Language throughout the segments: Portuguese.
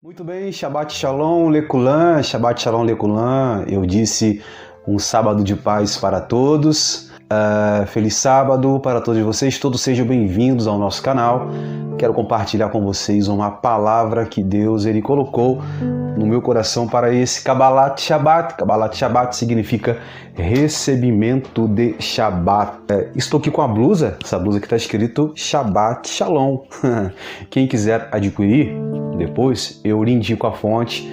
Muito bem, Shabbat Shalom Lekulan, Shabbat Shalom Lekulan. Eu disse um sábado de paz para todos. Feliz sábado para todos vocês, todos sejam bem-vindos ao nosso canal. Quero compartilhar com vocês uma palavra que Deus ele colocou no meu coração para esse Kabbalat Shabbat. Kabbalat Shabbat significa recebimento de Shabbat. Estou aqui com a blusa, essa blusa que está escrito Shabbat Shalom. Quem quiser adquirir, depois eu lhe indico a fonte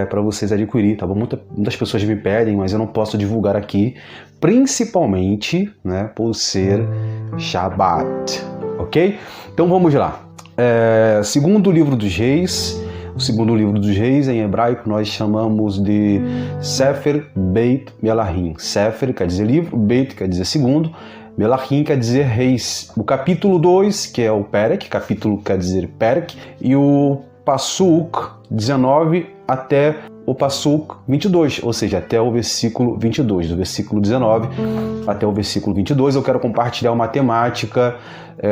para vocês adquirir, tá bom? Muitas pessoas me pedem, mas eu não posso divulgar aqui, principalmente, né, por ser Shabbat, ok? Então vamos lá. Segundo livro dos Reis, o segundo livro dos Reis em hebraico nós chamamos de Sefer Beit Melahim. Sefer quer dizer livro, Beit quer dizer segundo, Melahim quer dizer reis. O capítulo 2, que é o Perek, capítulo quer dizer Perek, e o Passuk 19 até o Passuk 22, ou seja, até o versículo 22, do versículo 19 até o versículo 22. Eu quero compartilhar uma temática,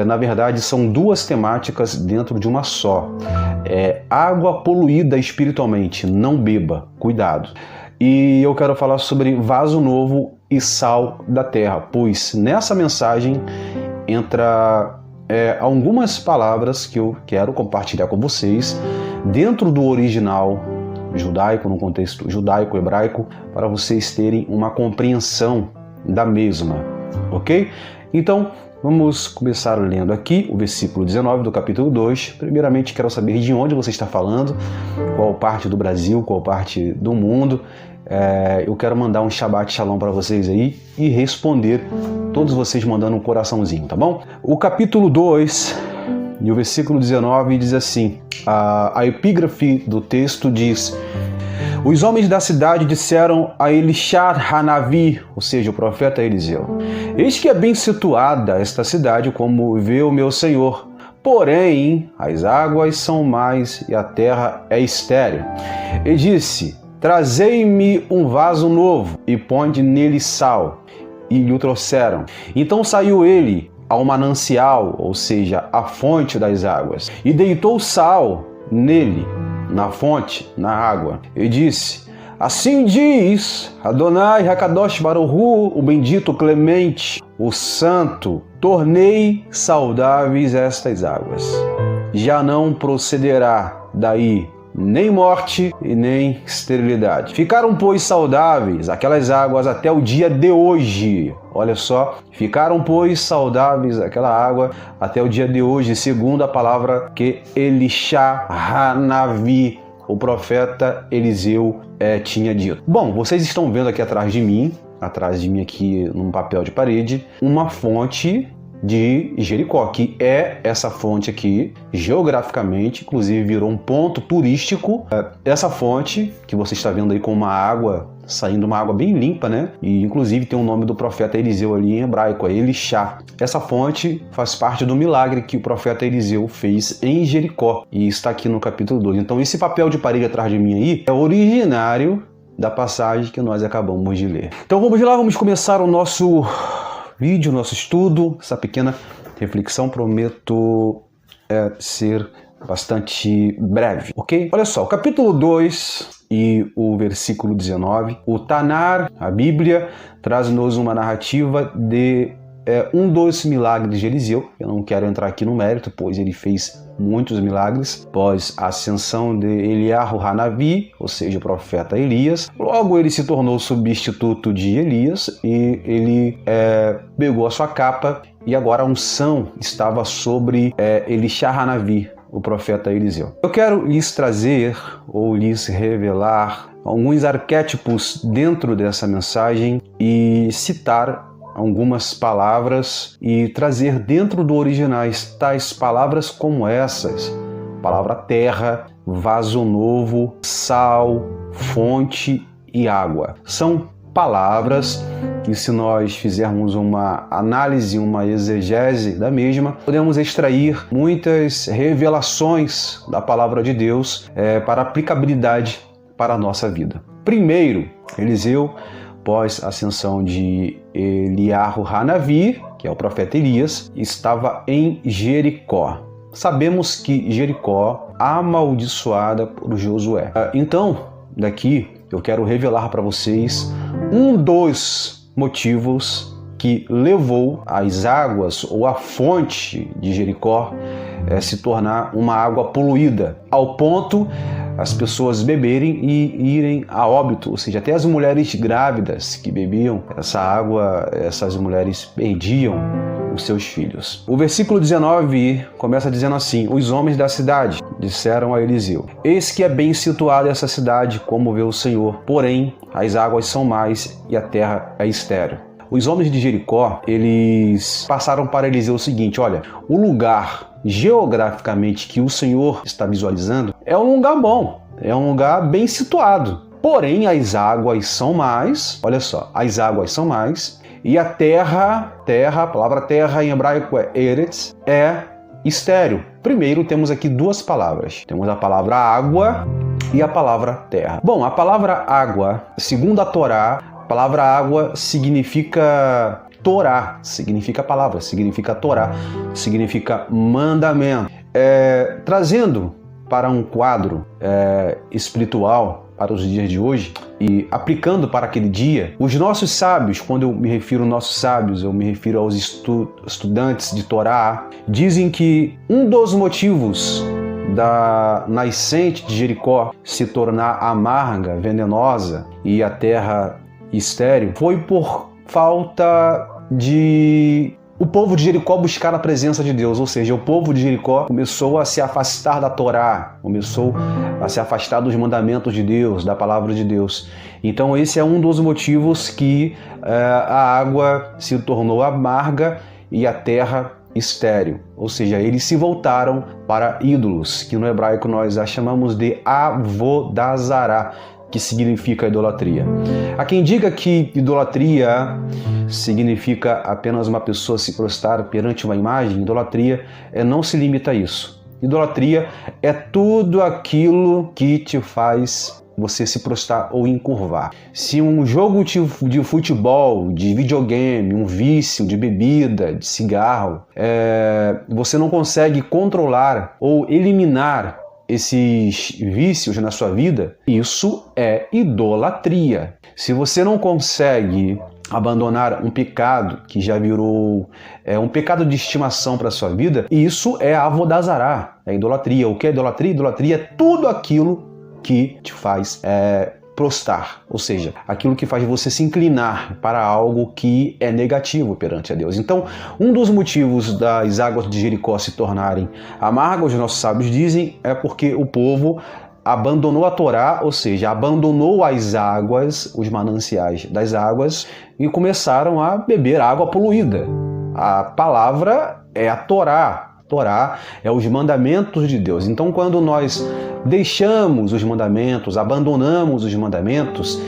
na verdade são duas temáticas dentro de uma só. Água poluída espiritualmente, não beba, cuidado. E eu quero falar sobre vaso novo e sal da terra, pois nessa mensagem entra algumas palavras que eu quero compartilhar com vocês dentro do original judaico, no contexto judaico-hebraico, para vocês terem uma compreensão da mesma, ok? Então, vamos começar lendo aqui o versículo 19 do capítulo 2. Primeiramente, quero saber de onde você está falando, qual parte do Brasil, qual parte do mundo. Eu quero mandar um Shabbat Shalom para vocês aí e responder, todos vocês mandando um coraçãozinho, tá bom? O capítulo 2 e o versículo 19 diz assim, a epígrafe do texto diz: os homens da cidade disseram a Elisha Hanavi, ou seja, o profeta Eliseu: eis que é bem situada esta cidade, como vê o meu senhor. Porém, as águas são mais e a terra é estéril. E disse: trazei-me um vaso novo e ponde nele sal. E lhe o trouxeram. Então saiu ele ao manancial, ou seja, a fonte das águas, e deitou sal nele, na fonte, na água, e disse: assim diz Adonai Hakadosh Baruch Hu, o bendito, o clemente, o santo, tornei saudáveis estas águas. Já não procederá daí nem morte e nem esterilidade. Ficaram, pois, saudáveis aquelas águas até o dia de hoje. Olha só, ficaram, pois, saudáveis aquela água até o dia de hoje, segundo a palavra que Elisha Hanavi, o profeta Eliseu, tinha dito. Bom, vocês estão vendo aqui atrás de mim aqui num papel de parede, uma fonte de Jericó, que é essa fonte aqui, geograficamente, inclusive virou um ponto turístico. Essa fonte que você está vendo aí com uma água, saindo uma água bem limpa, né? E inclusive tem o nome do profeta Eliseu ali em hebraico, é Elisha. Essa fonte faz parte do milagre que o profeta Eliseu fez em Jericó e está aqui no capítulo 2. Então esse papel de parede atrás de mim aí é originário da passagem que nós acabamos de ler. Então vamos lá, vamos começar o nosso vídeo, nosso estudo, essa pequena reflexão. Prometo ser bastante breve, ok? Olha só, o capítulo 2 e o versículo 19, o Tanar, a Bíblia, traz-nos uma narrativa de um dos milagres de Eliseu. Eu não quero entrar aqui no mérito, pois ele fez muitos milagres após a ascensão de Eliyahu Hanavi, ou seja, o profeta Elias. Logo ele se tornou substituto de Elias e ele pegou a sua capa e agora a unção estava sobre Elisha Hanavi, o profeta Eliseu. Eu quero lhes trazer ou lhes revelar alguns arquétipos dentro dessa mensagem e citar algumas palavras e trazer dentro do originais tais palavras como essas: palavra terra, vaso novo, sal, fonte e água. São palavras que, se nós fizermos uma análise, uma exegese da mesma, podemos extrair muitas revelações da palavra de Deus para aplicabilidade para a nossa vida. Primeiro, Eliseu, após a ascensão de Eliyahu Hanavi, que é o profeta Elias, estava em Jericó. Sabemos que Jericó amaldiçoada por Josué. Então, daqui eu quero revelar para vocês um dos motivos que levou as águas ou a fonte de Jericó se tornar uma água poluída, ao ponto as pessoas beberem e irem a óbito, ou seja, até as mulheres grávidas que bebiam essa água, essas mulheres perdiam os seus filhos. O versículo 19 começa dizendo assim: os homens da cidade disseram a Eliseu: eis que é bem situada essa cidade, como vê o Senhor, porém as águas são mais e a terra é estéril. Os homens de Jericó, eles passaram para Eliseu o seguinte: olha, o lugar geograficamente que o Senhor está visualizando é um lugar bom, é um lugar bem situado. Porém, as águas são mais, olha só, as águas são mais e a terra, a palavra terra em hebraico é eretz, é estéril. Primeiro temos aqui duas palavras. Temos a palavra água e a palavra terra. Bom, a palavra água, segundo a Torá, a palavra água significa Torá, significa palavra, significa Torá, significa mandamento. Trazendo para um quadro espiritual para os dias de hoje e aplicando para aquele dia, os nossos sábios, quando eu me refiro aos nossos sábios, eu me refiro aos estudantes de Torá, dizem que um dos motivos da nascente de Jericó se tornar amarga, venenosa e a terra estéril foi por falta de o povo de Jericó buscar a presença de Deus, ou seja, o povo de Jericó começou a se afastar da Torá, começou a se afastar dos mandamentos de Deus, da palavra de Deus. Então esse é um dos motivos que a água se tornou amarga e a terra estéril, ou seja, eles se voltaram para ídolos, que no hebraico nós a chamamos de avodazará, que significa idolatria. Há quem diga que idolatria significa apenas uma pessoa se prostrar perante uma imagem. Idolatria não se limita a isso. Idolatria é tudo aquilo que te faz você se prostrar ou encurvar. Se um jogo de futebol, de videogame, um vício de bebida, de cigarro, você não consegue controlar ou eliminar esses vícios na sua vida, isso é idolatria. Se você não consegue abandonar um pecado que já virou um pecado de estimação para a sua vida, isso é avodazará, é idolatria. O que é idolatria? Idolatria é tudo aquilo que te faz prostrar, ou seja, aquilo que faz você se inclinar para algo que é negativo perante a Deus. Então, um dos motivos das águas de Jericó se tornarem amargas, os nossos sábios dizem, é porque o povo abandonou a Torá, ou seja, abandonou as águas, os mananciais das águas, e começaram a beber água poluída. A palavra é a Torá. Torá é os mandamentos de Deus. Então, quando nós deixamos os mandamentos, abandonamos os mandamentos,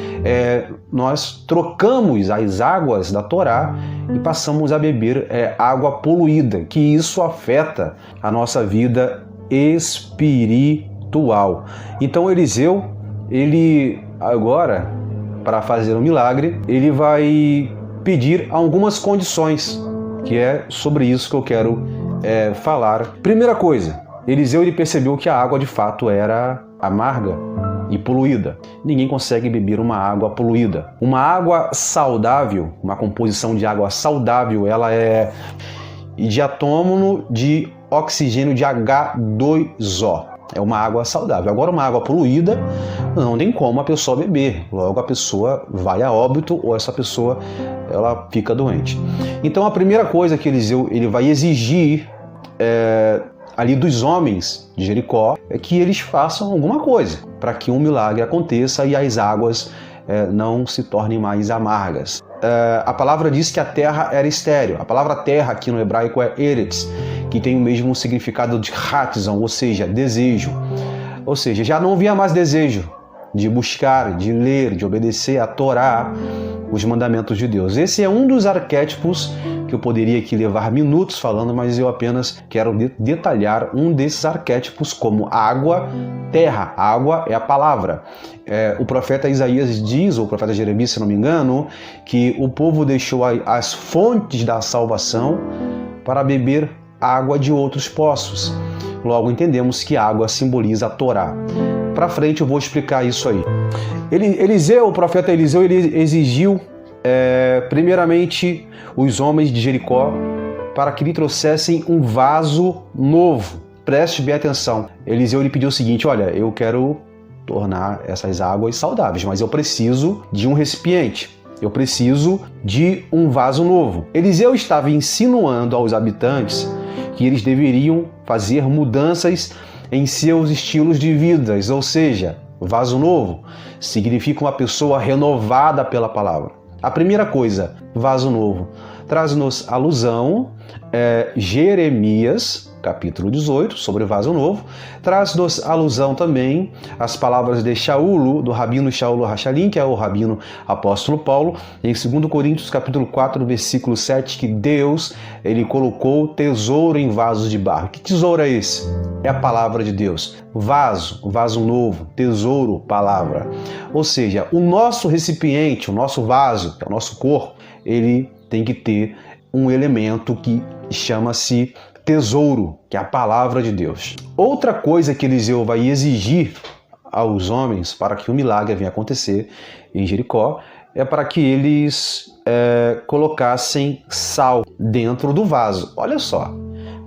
nós trocamos as águas da Torá e passamos a beber água poluída, que isso afeta a nossa vida espiritual. Então, Eliseu, ele agora, para fazer um milagre, ele vai pedir algumas condições, que é sobre isso que eu quero falar. Primeira coisa, Eliseu ele percebeu que a água de fato era amarga e poluída. Ninguém consegue beber uma água poluída. Uma água saudável, uma composição de água saudável, ela é diatômo de oxigênio de H2O. É uma água saudável. Agora, uma água poluída, não tem como a pessoa beber. Logo, a pessoa vai a óbito ou essa pessoa ela fica doente. Então, a primeira coisa que Eliseu ele vai exigir ali dos homens de Jericó é que eles façam alguma coisa para que um milagre aconteça e as águas não se tornem mais amargas. A palavra diz que a terra era estéril. A palavra terra aqui no hebraico é eretz, que tem o mesmo significado de ratzon, ou seja, desejo. Ou seja, já não havia mais desejo de buscar, de ler, de obedecer a Torá, os mandamentos de Deus. Esse é um dos arquétipos que eu poderia aqui levar minutos falando, mas eu apenas quero detalhar um desses arquétipos como água, terra. Água é a palavra. O profeta Isaías diz, ou o profeta Jeremias, se não me engano, que o povo deixou as fontes da salvação para beber água de outros poços. Logo entendemos que água simboliza a Torá. Para frente eu vou explicar isso aí. O profeta Eliseu, ele exigiu primeiramente os homens de Jericó para que lhe trouxessem um vaso novo. Preste bem atenção. Eliseu lhe pediu o seguinte: olha, eu quero tornar essas águas saudáveis, mas eu preciso de um recipiente. Eu preciso de um vaso novo. Eliseu estava insinuando aos habitantes que eles deveriam fazer mudanças em seus estilos de vida, ou seja, vaso novo significa uma pessoa renovada pela palavra. A primeira coisa, vaso novo, traz-nos alusão, Jeremias, capítulo 18, sobre o vaso novo, traz-nos alusão também às palavras de Shaul, do rabino Shaul Rachalim, que é o rabino apóstolo Paulo, em 2 Coríntios, capítulo 4, versículo 7, que Deus, ele colocou tesouro em vasos de barro. Que tesouro é esse? É a palavra de Deus. Vaso novo, tesouro, palavra. Ou seja, o nosso recipiente, o nosso vaso, que é o nosso corpo, ele tem que ter um elemento que chama-se tesouro, que é a palavra de Deus. Outra coisa que Eliseu vai exigir aos homens para que o milagre venha acontecer em Jericó é para que eles colocassem sal dentro do vaso. Olha só,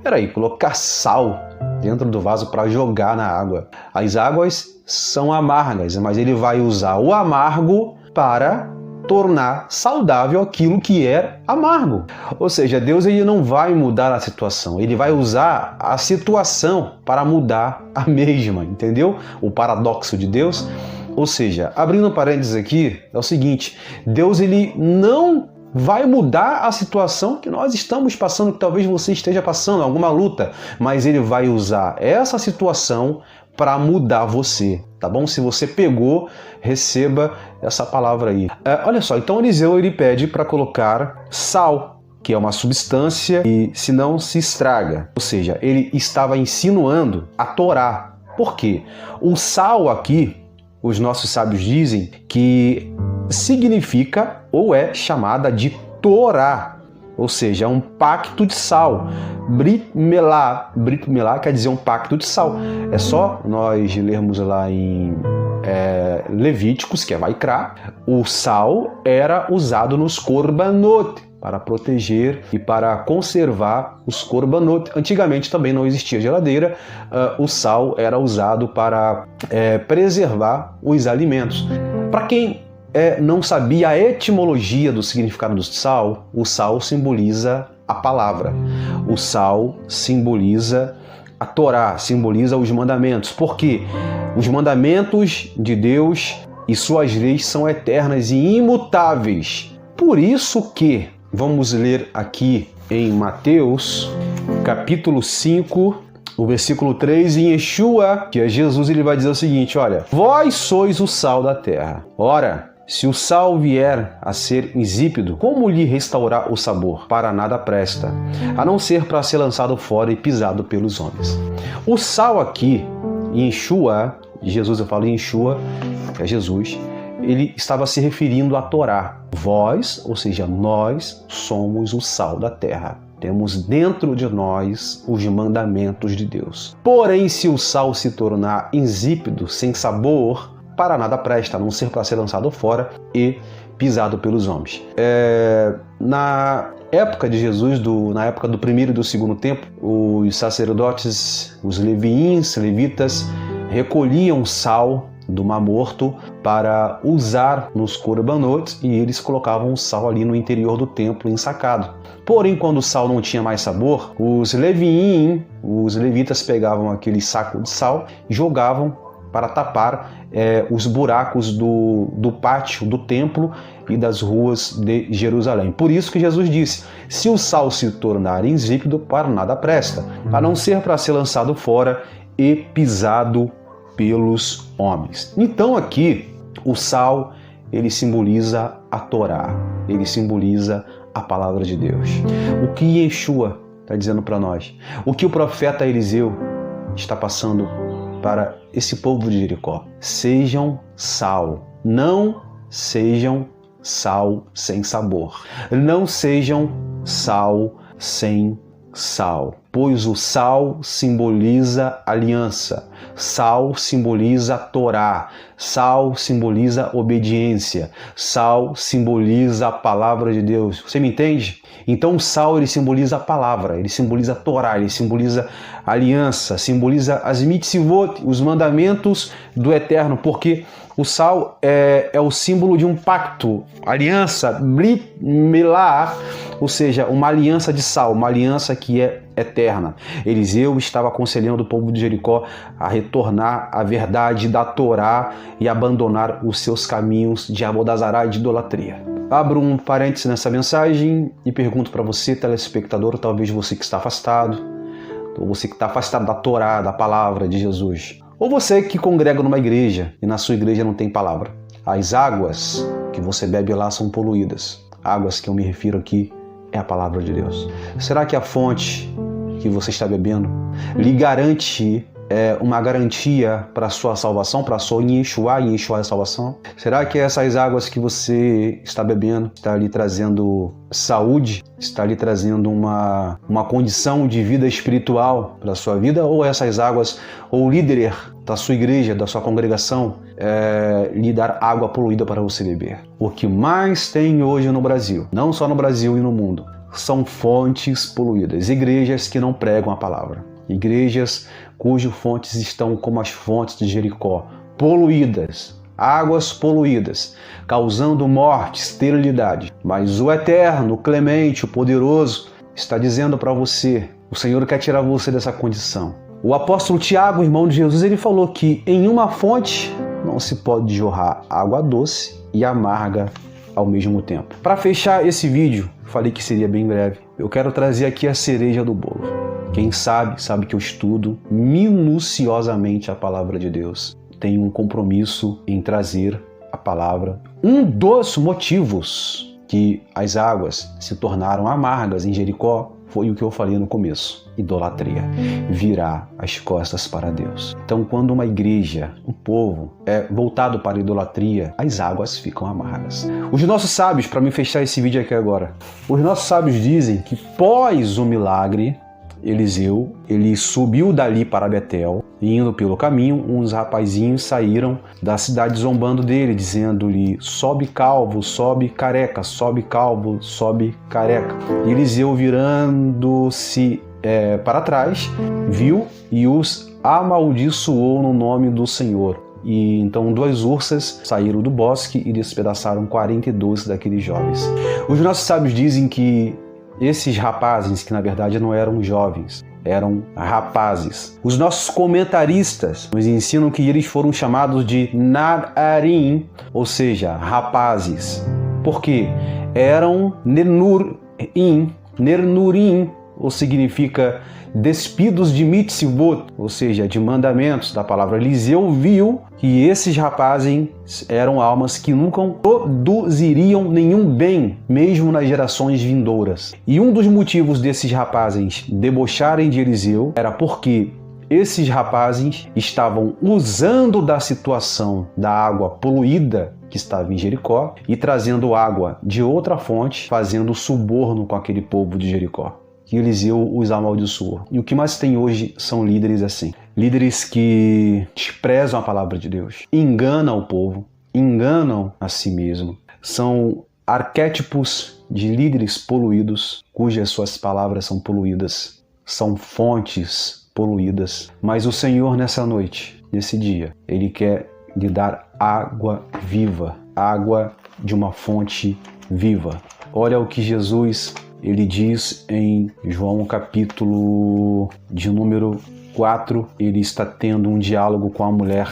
peraí, colocar sal dentro do vaso para jogar na água. As águas são amargas, mas ele vai usar o amargo para tornar saudável aquilo que é amargo. Ou seja, Deus, ele não vai mudar a situação, ele vai usar a situação para mudar a mesma, entendeu? O paradoxo de Deus. Ou seja, abrindo parênteses aqui, é o seguinte: Deus, ele não vai mudar a situação que nós estamos passando, que talvez você esteja passando, alguma luta, mas ele vai usar essa situação para mudar você, tá bom? Se você pegou, receba essa palavra aí. Olha só, então Eliseu, ele pede para colocar sal, que é uma substância e se não se estraga. Ou seja, ele estava insinuando a Torá. Por quê? O sal aqui, os nossos sábios dizem que significa ou é chamada de Torá. Ou seja, um pacto de sal. Brit Milá quer dizer um pacto de sal. É só nós lermos lá em Levíticos, que é Vaikra, o sal era usado nos korbanot, para proteger e para conservar os korbanot. Antigamente também não existia geladeira, o sal era usado para preservar os alimentos. Para quem não sabia a etimologia do significado do sal, o sal simboliza a palavra. O sal simboliza a Torá, simboliza os mandamentos. Porque os mandamentos de Deus e suas leis são eternas e imutáveis. Por isso que, vamos ler aqui em Mateus, capítulo 5, o versículo 3, em Yeshua, que é Jesus, ele vai dizer o seguinte: olha, vós sois o sal da terra. Ora, se o sal vier a ser insípido, como lhe restaurar o sabor? Para nada presta, a não ser para ser lançado fora e pisado pelos homens. O sal aqui, em Yeshua, Jesus, eu falo em Yeshua, que é Jesus, ele estava se referindo à Torá. Vós, ou seja, nós somos o sal da terra. Temos dentro de nós os mandamentos de Deus. Porém, se o sal se tornar insípido, sem sabor, para nada presta, a não ser para ser lançado fora e pisado pelos homens. Na época de Jesus, na época do primeiro e do segundo templo, os sacerdotes, os levitas, recolhiam sal do Mar Morto para usar nos korbanot e eles colocavam o sal ali no interior do templo ensacado. Porém, quando o sal não tinha mais sabor, os levitas pegavam aquele saco de sal e jogavam para tapar os buracos do pátio do templo e das ruas de Jerusalém. Por isso que Jesus disse: se o sal se tornar insípido, para nada presta, a não ser para ser lançado fora e pisado pelos homens. Então aqui, o sal, ele simboliza a Torá, ele simboliza a palavra de Deus. O que Yeshua está dizendo para nós? O que o profeta Eliseu está passando para esse povo de Jericó? Sejam sal, não sejam sal sem sabor, não sejam sal sem sal, pois o sal simboliza aliança, sal simboliza Torá, sal simboliza obediência, sal simboliza a palavra de Deus. Você me entende? Então o sal ele simboliza a palavra, ele simboliza a Torá, ele simboliza a aliança, simboliza as mitzvot, os mandamentos do Eterno, porque o sal é o símbolo de um pacto, aliança, brit milá, ou seja, uma aliança de sal, uma aliança que é eterna. Eliseu estava aconselhando o povo de Jericó a retornar à verdade da Torá e abandonar os seus caminhos de abodazará e de idolatria. Abro um parênteses nessa mensagem e pergunto para você, telespectador, talvez você que está afastado, ou você que está afastado da Torá, da palavra de Jesus, ou você que congrega numa igreja e na sua igreja não tem palavra. As águas que você bebe lá são poluídas. Águas que eu me refiro aqui é a palavra de Deus. Será que a fonte que você está bebendo lhe garante uma garantia para a sua salvação, para a sua Yeshua é a salvação? Será que essas águas que você está bebendo está lhe trazendo saúde, está lhe trazendo uma condição de vida espiritual para a sua vida? Ou essas águas, ou o líder da sua igreja, da sua congregação, lhe dar água poluída para você beber? O que mais tem hoje no Brasil, não só no Brasil e no mundo, são fontes poluídas, igrejas que não pregam a palavra, igrejas cujas fontes estão como as fontes de Jericó, poluídas, águas poluídas, causando morte, esterilidade. Mas o Eterno, o Clemente, o Poderoso, está dizendo para você, o Senhor quer tirar você dessa condição. O apóstolo Tiago, irmão de Jesus, ele falou que em uma fonte não se pode jorrar água doce e amarga ao mesmo tempo. Para fechar esse vídeo, falei que seria bem breve, eu quero trazer aqui a cereja do bolo. Quem sabe que eu estudo minuciosamente a palavra de Deus. Tenho um compromisso em trazer a palavra. Um dos motivos que as águas se tornaram amargas em Jericó foi o que eu falei no começo: idolatria, virar as costas para Deus. Então, quando uma igreja, um povo é voltado para a idolatria, as águas ficam amargas. Os nossos sábios, para me fechar esse vídeo aqui agora, os nossos sábios dizem que pós o milagre, Eliseu, ele subiu dali para Betel, e indo pelo caminho, uns rapazinhos saíram da cidade zombando dele, dizendo-lhe: sobe calvo, sobe careca, sobe calvo, sobe careca. E Eliseu, virando-se para trás, viu e os amaldiçoou no nome do Senhor. E então 2 ursas saíram do bosque e despedaçaram 42 daqueles jovens. Os nossos sábios dizem que esses rapazes, que na verdade não eram jovens, eram rapazes. Os nossos comentaristas nos ensinam que eles foram chamados de Na'arim, ou seja, rapazes. Porque eram Nernurim, ou significa despidos de mitzvot, ou seja, de mandamentos da palavra. Eliseu viu que esses rapazes eram almas que nunca produziriam nenhum bem, mesmo nas gerações vindouras. E um dos motivos desses rapazes debocharem de Eliseu era porque esses rapazes estavam usando da situação da água poluída que estava em Jericó e trazendo água de outra fonte, fazendo suborno com aquele povo de Jericó. Que Eliseu os amaldiçoou. E o que mais tem hoje são líderes assim. Líderes que desprezam a palavra de Deus, enganam o povo, enganam a si mesmo. São arquétipos de líderes poluídos, cujas suas palavras são poluídas. São fontes poluídas. Mas o Senhor, nessa noite, nesse dia, Ele quer lhe dar água viva, água de uma fonte viva. Olha o que Jesus ele diz em João capítulo de número 4, ele está tendo um diálogo com a mulher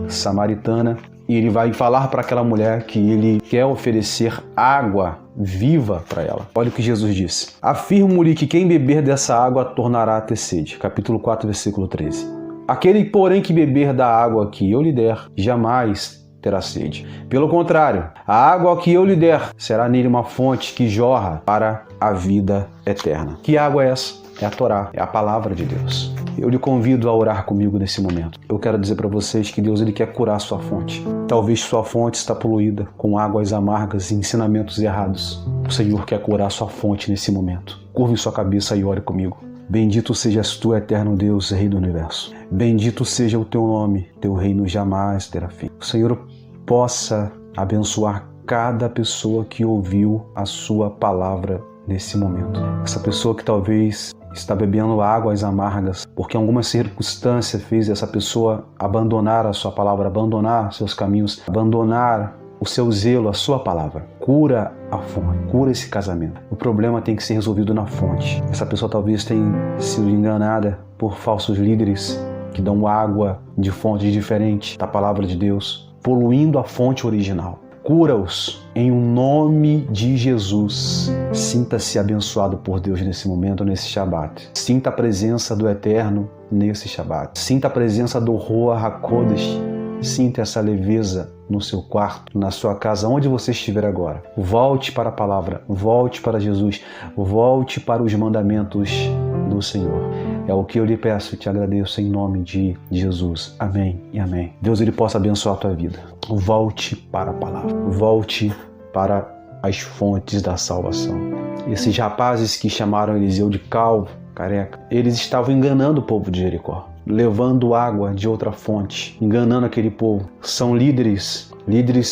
samaritana e ele vai falar para aquela mulher que ele quer oferecer água viva para ela. Olha o que Jesus disse: afirmo-lhe que quem beber dessa água tornará a ter sede. Capítulo 4, versículo 13. Aquele, porém, que beber da água que eu lhe der, jamais terá sede. Pelo contrário, a água que eu lhe der será nele uma fonte que jorra para a vida eterna. Que água é essa? É a Torá, é a palavra de Deus. Eu lhe convido a orar comigo nesse momento. Eu quero dizer para vocês que Deus ele quer curar sua fonte. Talvez sua fonte está poluída com águas amargas e ensinamentos errados. O Senhor quer curar sua fonte nesse momento. Curve sua cabeça e ore comigo. Bendito sejas tu, eterno Deus, Rei do Universo. Bendito seja o teu nome, teu reino jamais terá fim. O Senhor possa abençoar cada pessoa que ouviu a sua palavra nesse momento. Essa pessoa que talvez está bebendo águas amargas, porque alguma circunstância fez essa pessoa abandonar a sua palavra, abandonar seus caminhos, abandonar o seu zelo, a sua palavra. Cura a fonte, cura esse casamento. O problema tem que ser resolvido na fonte. Essa pessoa talvez tenha sido enganada por falsos líderes que dão água de fontes diferentes da palavra de Deus, poluindo a fonte original. Cura-os em um nome de Jesus. Sinta-se abençoado por Deus nesse momento, nesse Shabat. Sinta a presença do Eterno nesse Shabat. Sinta a presença do Ruach HaKodesh. Sinta essa leveza no seu quarto, na sua casa, onde você estiver agora. Volte para a palavra, volte para Jesus, volte para os mandamentos do Senhor. É o que eu lhe peço e te agradeço em nome de Jesus. Amém e amém. Deus ele possa abençoar a tua vida. Volte para a palavra, volte para as fontes da salvação. Esses rapazes que chamaram Eliseu de calvo, careca, eles estavam enganando o povo de Jericó, levando água de outra fonte, enganando aquele povo. São líderes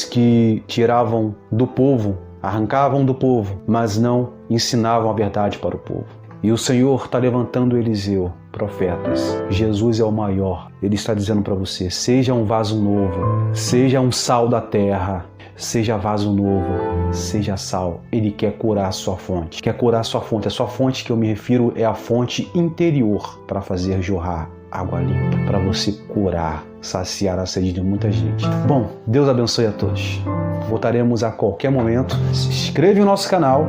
que tiravam do povo, arrancavam do povo, mas não ensinavam a verdade para o povo. E o Senhor está levantando Eliseu, profetas. Jesus é o maior. Ele está dizendo para você, seja um vaso novo, seja um sal da terra, seja vaso novo, seja sal. Ele quer curar a sua fonte. Quer curar a sua fonte. A sua fonte que eu me refiro é a fonte interior para fazer jorrar água limpa, para você curar, saciar a sede de muita gente. Bom, Deus abençoe a todos. Voltaremos a qualquer momento. Se inscreve no nosso canal,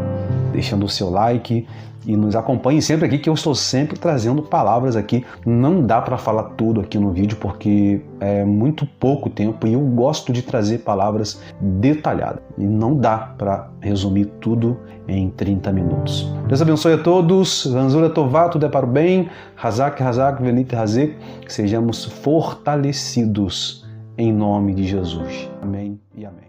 deixando o seu like e nos acompanhe sempre aqui, que eu estou sempre trazendo palavras aqui. Não dá para falar tudo aqui no vídeo porque é muito pouco tempo e eu gosto de trazer palavras detalhadas. E não dá para resumir tudo em 30 minutos. Deus abençoe a todos. Ranzura Tová, tudo é para o bem. Hazak, Hazak, Venite Hazek. Sejamos fortalecidos em nome de Jesus. Amém e amém.